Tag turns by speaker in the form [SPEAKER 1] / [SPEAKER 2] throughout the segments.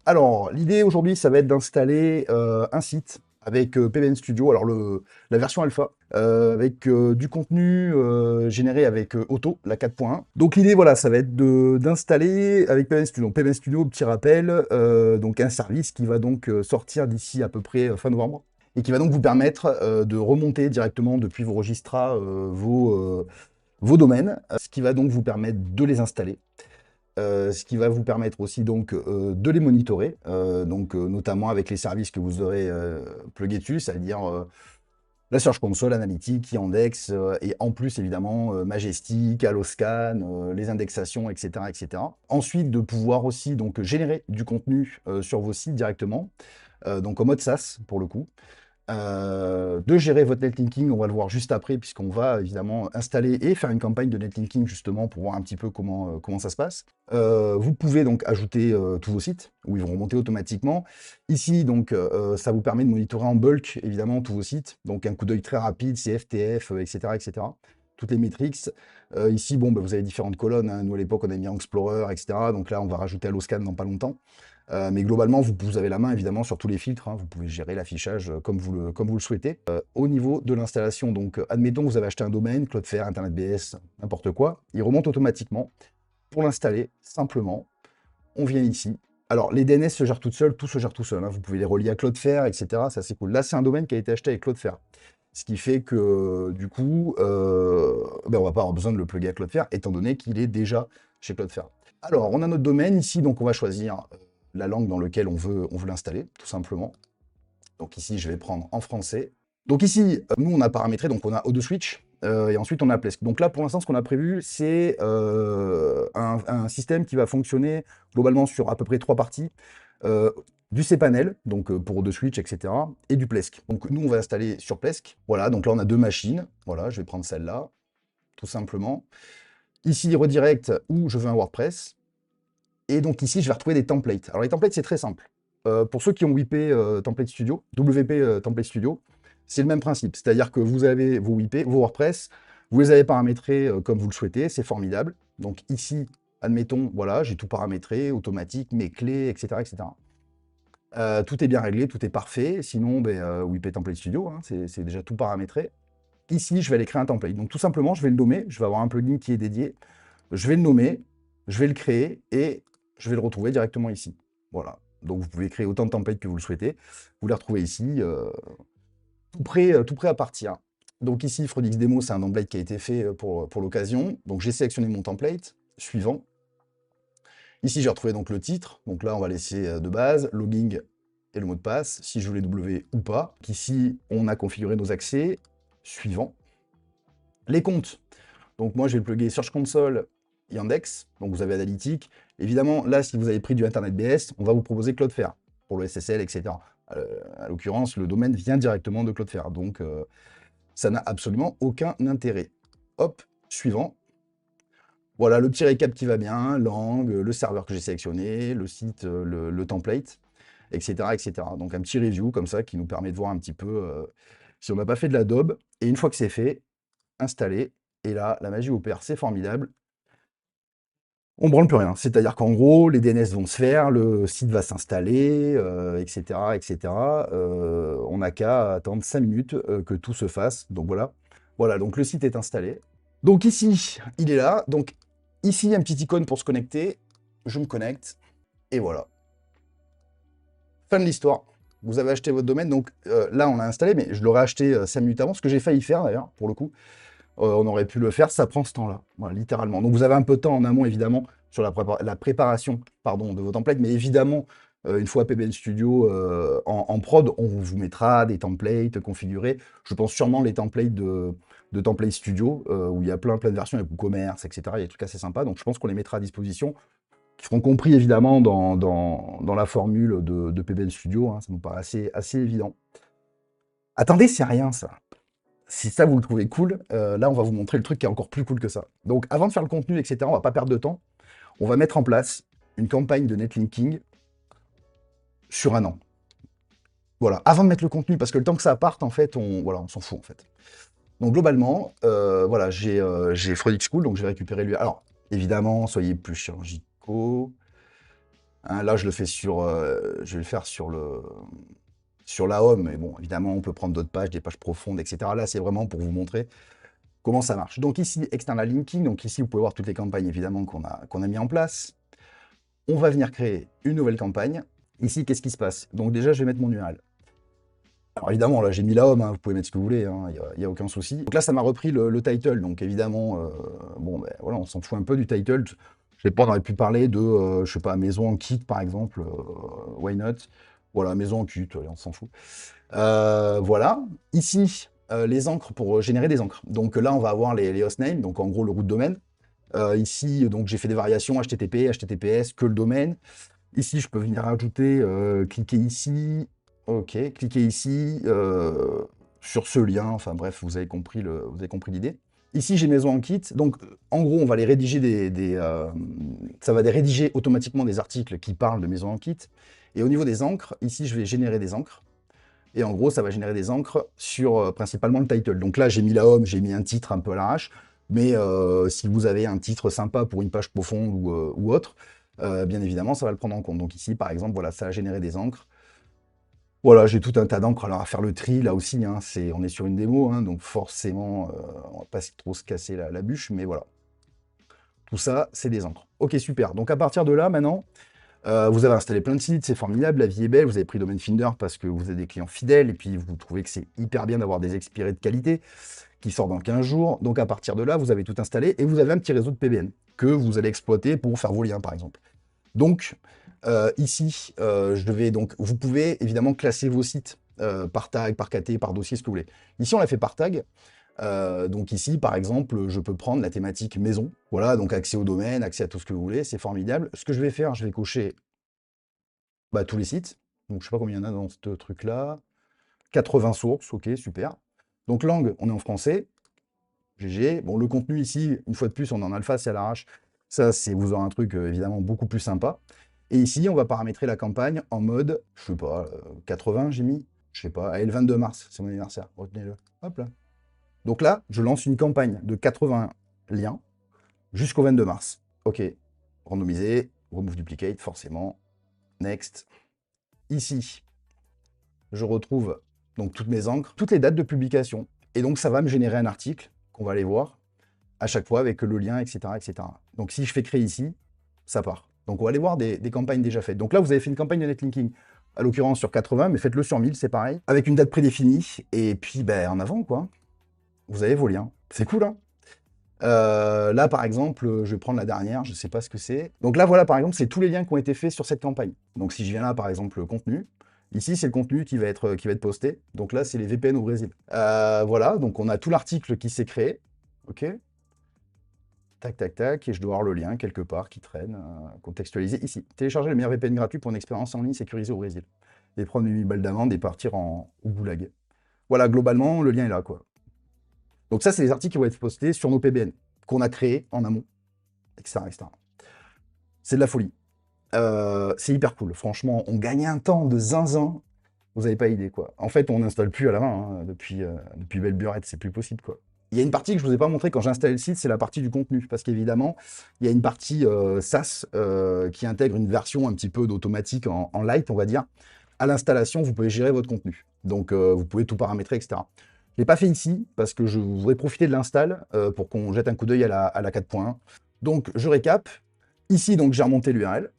[SPEAKER 1] Alors, l'idée aujourd'hui, ça va être d'installer un site avec PBN Studio, alors la version alpha, avec du contenu généré avec Auto, la 4.1. Donc l'idée, voilà, ça va être d'installer avec PBN Studio. Donc, PBN Studio, petit rappel, donc un service qui va donc sortir d'ici à peu près fin novembre, et qui va donc vous permettre de remonter directement depuis vos registres vos domaines, ce qui va donc vous permettre de les installer. Ce qui va vous permettre aussi donc de les monitorer, notamment avec les services que vous aurez plugués dessus, c'est-à-dire la Search Console, Analytics, Yandex, et en plus évidemment Majestic, Alloscan, les indexations, etc., etc. Ensuite, de pouvoir aussi donc générer du contenu sur vos sites directement, donc en mode SaaS pour le coup. De gérer votre netlinking, on va le voir juste après, puisqu'on va évidemment installer et faire une campagne de netlinking justement pour voir un petit peu comment ça se passe. Vous pouvez donc ajouter tous vos sites, où ils vont remonter automatiquement. Ici, donc, ça vous permet de monitorer en bulk, évidemment, tous vos sites. Donc, un coup d'œil très rapide, CFTF, etc., etc. Toutes les métriques. Ici, bon, bah, vous avez différentes colonnes, hein. Nous, à l'époque, on a mis en Explorer, etc. Donc là, on va rajouter Alloscan dans pas longtemps. Mais globalement, vous avez la main évidemment sur tous les filtres, hein. Vous pouvez gérer l'affichage comme vous le souhaitez. Au niveau de l'installation, donc admettons que vous avez acheté un domaine, Cloudflare, InternetBS, n'importe quoi, il remonte automatiquement. Pour l'installer, simplement, on vient ici. Alors, les DNS se gèrent toutes seules, tout se gère tout seul, hein. Vous pouvez les relier à Cloudflare, etc. Ça, c'est cool. Là, c'est un domaine qui a été acheté avec Cloudflare. Ce qui fait que, du coup, ben, on va pas avoir besoin de le plugger à Cloudflare, étant donné qu'il est déjà chez Cloudflare. Alors, on a notre domaine ici, donc on va choisir la langue dans laquelle on veut l'installer, tout simplement. Donc ici, je vais prendre en français. Donc ici, nous, on a paramétré, donc on a O2Switch, et ensuite on a Plesk. Donc là, pour l'instant, ce qu'on a prévu, c'est un système qui va fonctionner globalement sur à peu près 3 parties. Euh, du cPanel, donc pour O2Switch, etc., et du Plesk. Donc nous, on va installer sur Plesk. Voilà, donc là, on a deux machines. Voilà, je vais prendre celle-là, tout simplement. Ici, redirect, où je veux un WordPress. Et donc ici, je vais retrouver des templates. Alors les templates, c'est très simple. Pour ceux qui ont WP Template Studio, WP Template Studio, c'est le même principe. C'est-à-dire que vous avez vos WP, vos WordPress, vous les avez paramétrés comme vous le souhaitez, c'est formidable. Donc ici, admettons, voilà, j'ai tout paramétré, automatique, mes clés, etc. etc. Tout est bien réglé, tout est parfait. Sinon, ben, WP Template Studio, hein, c'est déjà tout paramétré. Ici, je vais aller créer un template. Donc tout simplement, je vais le nommer, je vais avoir un plugin qui est dédié, je vais le nommer, je vais le créer et je vais le retrouver directement ici. Voilà. Donc vous pouvez créer autant de templates que vous le souhaitez. Vous les retrouvez ici, tout prêt à partir. Donc ici, Frodix Demo, c'est un template qui a été fait pour l'occasion. Donc j'ai sélectionné mon template, suivant. Ici, j'ai retrouvé donc le titre. Donc là, on va laisser de base, logging et le mot de passe, si je veux les W ou pas. Donc ici, on a configuré nos accès, suivant. Les comptes. Donc moi, je vais le plugger Search Console, Yandex, donc vous avez Analytics. Évidemment, là, si vous avez pris du InternetBS, on va vous proposer Cloudflare pour le SSL, etc. À l'occurrence, le domaine vient directement de Cloudflare, donc ça n'a absolument aucun intérêt. Hop, suivant. Voilà le petit récap qui va bien, langue, le serveur que j'ai sélectionné, le site, le template, etc., etc. Donc un petit review comme ça qui nous permet de voir un petit peu si on n'a pas fait de l'adobe. Et une fois que c'est fait, installer. Et là, la magie opère, c'est formidable. On branle plus rien. C'est-à-dire qu'en gros, les DNS vont se faire, le site va s'installer, etc., etc. On n'a qu'à attendre 5 minutes que tout se fasse. Donc voilà. Voilà, donc le site est installé. Donc ici, il est là. Donc ici, il y a une petite icône pour se connecter. Je me connecte. Et voilà. Fin de l'histoire. Vous avez acheté votre domaine. Donc là, on l'a installé, mais je l'aurais acheté 5 minutes avant, ce que j'ai failli faire d'ailleurs, pour le coup. On aurait pu le faire, ça prend ce temps-là, voilà, littéralement. Donc vous avez un peu de temps en amont, évidemment, sur la préparation pardon, de vos templates, mais évidemment, une fois PBN Studio en prod, on vous mettra des templates configurés. Je pense sûrement les templates de Template Studio, où il y a plein de versions avec WooCommerce, etc. Il y a des trucs assez sympas, donc je pense qu'on les mettra à disposition, qui seront compris évidemment dans la formule de PBN Studio, hein, ça me paraît assez évident. Attendez, c'est rien ça. Si ça, vous le trouvez cool, là, on va vous montrer le truc qui est encore plus cool que ça. Donc, avant de faire le contenu, etc., on va pas perdre de temps. On va mettre en place une campagne de netlinking sur un an. Voilà, avant de mettre le contenu, parce que le temps que ça parte, en fait, on s'en fout, en fait. Donc, globalement, voilà, j'ai Freudix School, donc je vais récupérer lui. Alors, évidemment, soyez plus chirurgicaux. Hein, là, je le fais sur, je vais le faire sur la home, mais bon, évidemment, on peut prendre d'autres pages, des pages profondes, etc. Là, c'est vraiment pour vous montrer comment ça marche. Donc ici, external linking, donc ici, vous pouvez voir toutes les campagnes, évidemment, qu'on a mis en place. On va venir créer une nouvelle campagne. Ici, qu'est-ce qui se passe? Donc déjà, je vais mettre mon URL. Alors évidemment, là, j'ai mis la home, hein, vous pouvez mettre ce que vous voulez, hein, il n'y a aucun souci. Donc là, ça m'a repris le title, donc évidemment, bon, ben voilà, on s'en fout un peu du title. Je sais pas, on aurait pu parler de, je sais pas, maison en kit, par exemple, why not? Voilà, maison en kit, allez, on s'en fout. Voilà, ici, les encres pour générer des encres. Donc là, on va avoir les hostnames, donc en gros, le root de domaine. Ici, donc j'ai fait des variations HTTP, HTTPS, que le domaine. Ici, je peux venir ajouter, cliquer ici, ok, cliquez ici, sur ce lien, enfin bref, vous avez compris l'idée. Ici, j'ai maison en kit, donc en gros, on va les rédiger ça va rédiger automatiquement des articles qui parlent de maison en kit. Et au niveau des encres, ici, je vais générer des encres. Et en gros, ça va générer des encres sur principalement le title. Donc là, j'ai mis la home, j'ai mis un titre un peu à l'arrache. Mais si vous avez un titre sympa pour une page profonde ou autre, bien évidemment, ça va le prendre en compte. Donc ici, par exemple, voilà, ça a généré des encres. Voilà, j'ai tout un tas d'encres. Alors à faire le tri, là aussi, hein, on est sur une démo, hein, donc forcément, on va pas trop se casser la bûche, mais voilà. Tout ça, c'est des encres. Ok, super. Donc à partir de là, maintenant, vous avez installé plein de sites, c'est formidable, la vie est belle, vous avez pris Domain Finder parce que vous avez des clients fidèles, et puis vous trouvez que c'est hyper bien d'avoir des expirés de qualité qui sortent dans 15 jours. Donc à partir de là, vous avez tout installé, et vous avez un petit réseau de PBN que vous allez exploiter pour faire vos liens, par exemple. Donc, ici, vous pouvez évidemment classer vos sites par tag, par KT, par dossier, ce que vous voulez. Ici, on l'a fait par tag. Donc ici, par exemple, je peux prendre la thématique maison. Voilà, donc accès au domaine, accès à tout ce que vous voulez, c'est formidable. Ce que je vais faire, je vais cocher tous les sites. Donc je sais pas combien il y en a dans ce truc-là. 80 sources, ok, super. Donc langue, on est en français. GG. Bon, le contenu ici, une fois de plus, on est en alpha, c'est à l'arrache. Ça, vous aurez un truc évidemment beaucoup plus sympa. Et ici, on va paramétrer la campagne en mode, je sais pas, 80, j'ai mis. Je sais pas, allez, le 22 mars, c'est mon anniversaire, retenez-le. Hop là. Donc là, je lance une campagne de 80 liens jusqu'au 22 mars. Ok, randomiser, remove duplicate, forcément. Next. Ici, je retrouve donc toutes mes encres, toutes les dates de publication. Et donc, ça va me générer un article qu'on va aller voir à chaque fois avec le lien, etc., etc. Donc, si je fais créer ici, ça part. Donc, on va aller voir des campagnes déjà faites. Donc là, vous avez fait une campagne de netlinking, à l'occurrence sur 80, mais faites-le sur 1000, c'est pareil, avec une date prédéfinie. Et puis, ben, en avant, quoi. Vous avez vos liens. C'est cool, hein. Là, par exemple, je vais prendre la dernière, je ne sais pas ce que c'est. Donc là, voilà, par exemple, c'est tous les liens qui ont été faits sur cette campagne. Donc si je viens là, par exemple, le contenu, ici, c'est le contenu qui va être posté. Donc là, c'est les VPN au Brésil. Voilà, donc on a tout l'article qui s'est créé. OK. Tac, tac, tac, et je dois avoir le lien quelque part qui traîne, contextualisé ici. Télécharger le meilleur VPN gratuit pour une expérience en ligne sécurisée au Brésil. Et prendre 8 000 balles d'amende et partir au goulag. Voilà, globalement, le lien est là, quoi. Donc ça, c'est les articles qui vont être postés sur nos PBN, qu'on a créés en amont, etc., etc. C'est de la folie. C'est hyper cool. Franchement, on gagne un temps de zinzin. Vous n'avez pas idée, quoi. En fait, on n'installe plus à la main, hein, depuis belle burette, c'est plus possible, quoi. Il y a une partie que je ne vous ai pas montré quand j'ai installé le site, c'est la partie du contenu. Parce qu'évidemment, il y a une partie SaaS qui intègre une version un petit peu d'automatique en light, on va dire. À l'installation, vous pouvez gérer votre contenu. Donc, vous pouvez tout paramétrer, etc. Je ne l'ai pas fait ici, parce que je voudrais profiter de l'install pour qu'on jette un coup d'œil à la 4.1. Donc, je récap. Ici, donc, j'ai remonté l'URL.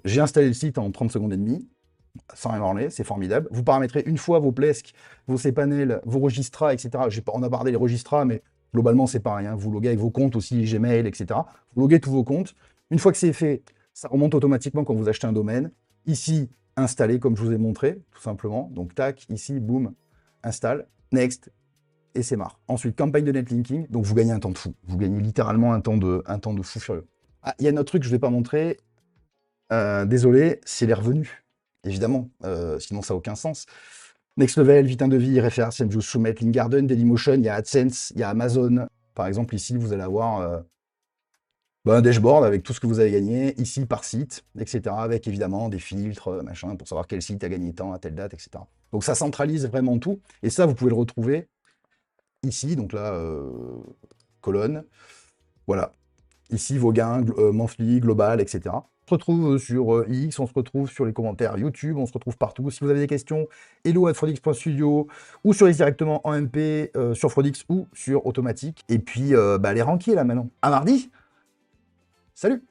[SPEAKER 1] J'ai installé le site en 30 secondes et demie, sans rien branler, c'est formidable. Vous paramétrez une fois vos plesks, vos cpanels, vos registras, etc. On a parlé les registras, mais globalement, c'est pareil. Hein. Vous loguez avec vos comptes aussi, Gmail, etc. Vous loguez tous vos comptes. Une fois que c'est fait, ça remonte automatiquement quand vous achetez un domaine. Ici, installer, comme je vous ai montré, tout simplement. Donc, tac, ici, boum, installe, next, et c'est marre. Ensuite, campagne de netlinking, donc vous gagnez un temps de fou. Vous gagnez littéralement un temps de fou furieux. Ah, il y a un autre truc que je ne vais pas montrer. Désolé, c'est les revenus, évidemment, sinon ça n'a aucun sens. Next Level, Vite un devis, Refer, Senju, Soumettre, Link Dailymotion, il y a AdSense, il y a Amazon. Par exemple, ici, vous allez avoir un dashboard avec tout ce que vous avez gagné, ici par site, etc. Avec évidemment des filtres, machin, pour savoir quel site a gagné tant à telle date, etc. Donc ça centralise vraiment tout. Et ça, vous pouvez le retrouver ici, donc là, colonne. Voilà. Ici, vos gains, monthly, global, etc. se retrouve sur X, on se retrouve sur les commentaires YouTube, on se retrouve partout. Si vous avez des questions, hello@frodix.studio ou sur X directement en MP, sur Frodix ou sur Automatique. Et puis, les ranquiers là maintenant. À mardi. Salut!